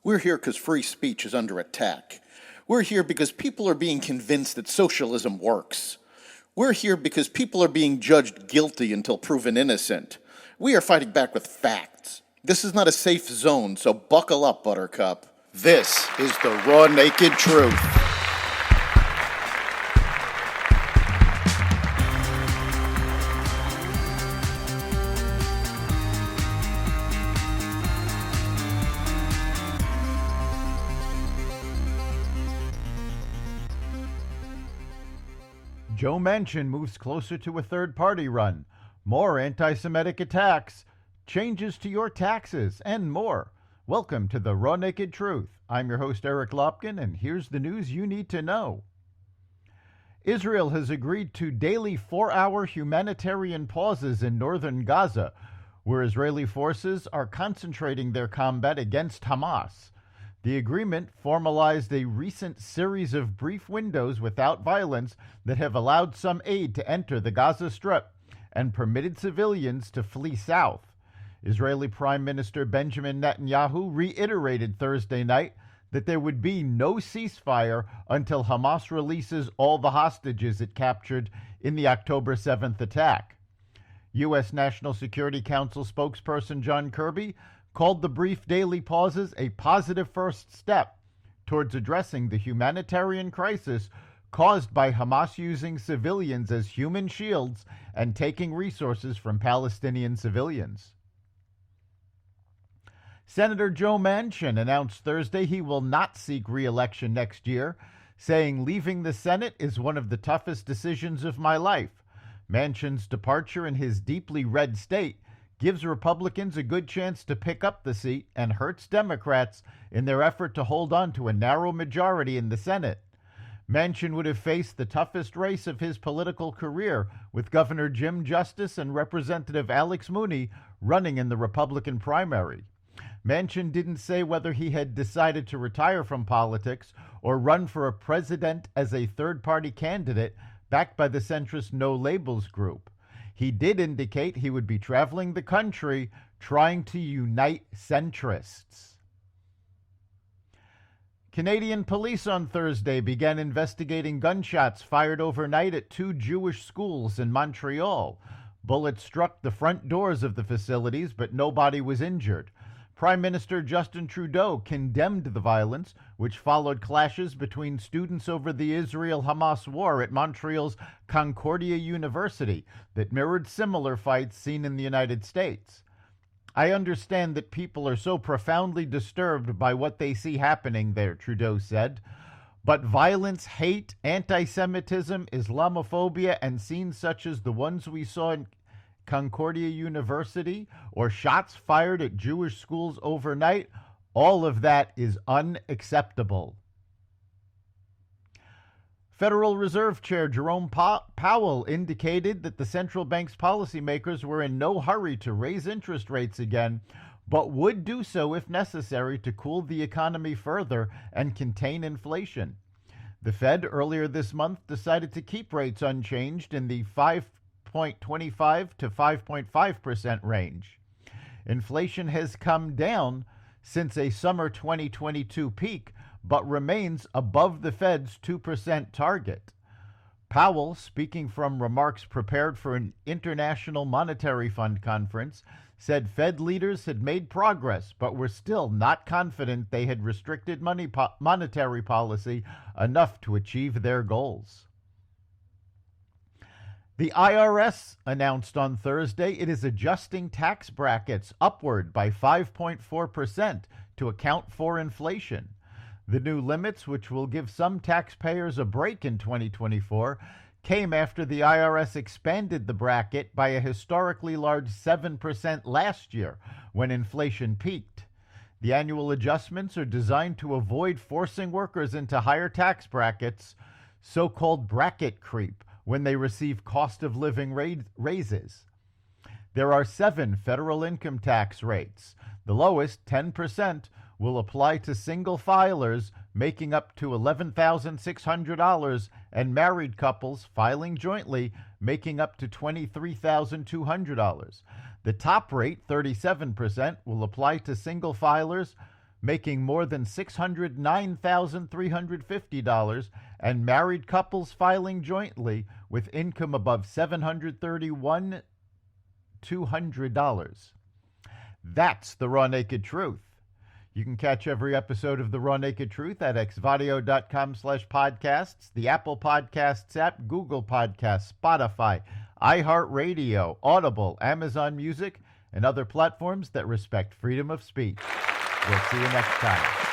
We're here because free speech is under attack. We're here because people are being convinced that socialism works. We're here because people are being judged guilty until proven innocent. We are fighting back with facts. This is not a safe zone, so buckle up, Buttercup. This is the raw, naked truth. Joe Manchin moves closer to a third-party run. More anti-Semitic attacks, changes to your taxes, and more. Welcome to the Raw Naked Truth. I'm your host, Eric Lopkin, and here's the news you need to know. Israel has agreed to daily 4-hour humanitarian pauses in northern Gaza, where Israeli forces are concentrating their combat against Hamas. The agreement formalized a recent series of brief windows without violence that have allowed some aid to enter the Gaza Strip and permitted civilians to flee south. Israeli Prime Minister Benjamin Netanyahu reiterated Thursday night that there would be no ceasefire until Hamas releases all the hostages it captured in the October 7th attack. U.S. National Security Council spokesperson John Kirby called the brief daily pauses a positive first step towards addressing the humanitarian crisis caused by Hamas using civilians as human shields and taking resources from Palestinian civilians. Senator Joe Manchin announced Thursday he will not seek re-election next year, saying leaving the Senate is one of the toughest decisions of my life. Manchin's departure in his deeply red state gives Republicans a good chance to pick up the seat and hurts Democrats in their effort to hold on to a narrow majority in the Senate. Manchin would have faced the toughest race of his political career, with Governor Jim Justice and Representative Alex Mooney running in the Republican primary. Manchin didn't say whether he had decided to retire from politics or run for a president as a third-party candidate backed by the centrist No Labels group. He did indicate he would be traveling the country trying to unite centrists. Canadian police on Thursday began investigating gunshots fired overnight at 2 Jewish schools in Montreal. Bullets struck the front doors of the facilities, but nobody was injured. Prime Minister Justin Trudeau condemned the violence, which followed clashes between students over the Israel-Hamas war at Montreal's Concordia University that mirrored similar fights seen in the United States. I understand that people are so profoundly disturbed by what they see happening there, Trudeau said. But violence, hate, anti-Semitism, Islamophobia, and scenes such as the ones we saw in Concordia University or shots fired at Jewish schools overnight, all of that is unacceptable. Federal Reserve Chair Jerome Powell indicated that the central bank's policymakers were in no hurry to raise interest rates again, but would do so if necessary to cool the economy further and contain inflation. The Fed earlier this month decided to keep rates unchanged in the 5.25 to 5.5% range. Inflation has come down since a summer 2022 peak, but remains above the Fed's 2% target. Powell, speaking from remarks prepared for an International Monetary Fund conference, said Fed leaders had made progress, but were still not confident they had restricted monetary policy enough to achieve their goals. The IRS announced on Thursday it is adjusting tax brackets upward by 5.4% to account for inflation. The new limits, which will give some taxpayers a break in 2024, came after the IRS expanded the bracket by a historically large 7% last year when inflation peaked. The annual adjustments are designed to avoid forcing workers into higher tax brackets, so-called bracket creep, when they receive cost of living raises. There are 7 federal income tax rates. The lowest, 10%, will apply to single filers making up to $11,600 and married couples filing jointly making up to $23,200. The top rate, 37%, will apply to single filers making more than $609,350, and married couples filing jointly with income above $731,200. That's the Raw Naked Truth. You can catch every episode of The Raw Naked Truth at xvadio.com/podcasts, the Apple Podcasts app, Google Podcasts, Spotify, iHeartRadio, Audible, Amazon Music, and other platforms that respect freedom of speech. We'll see you next time.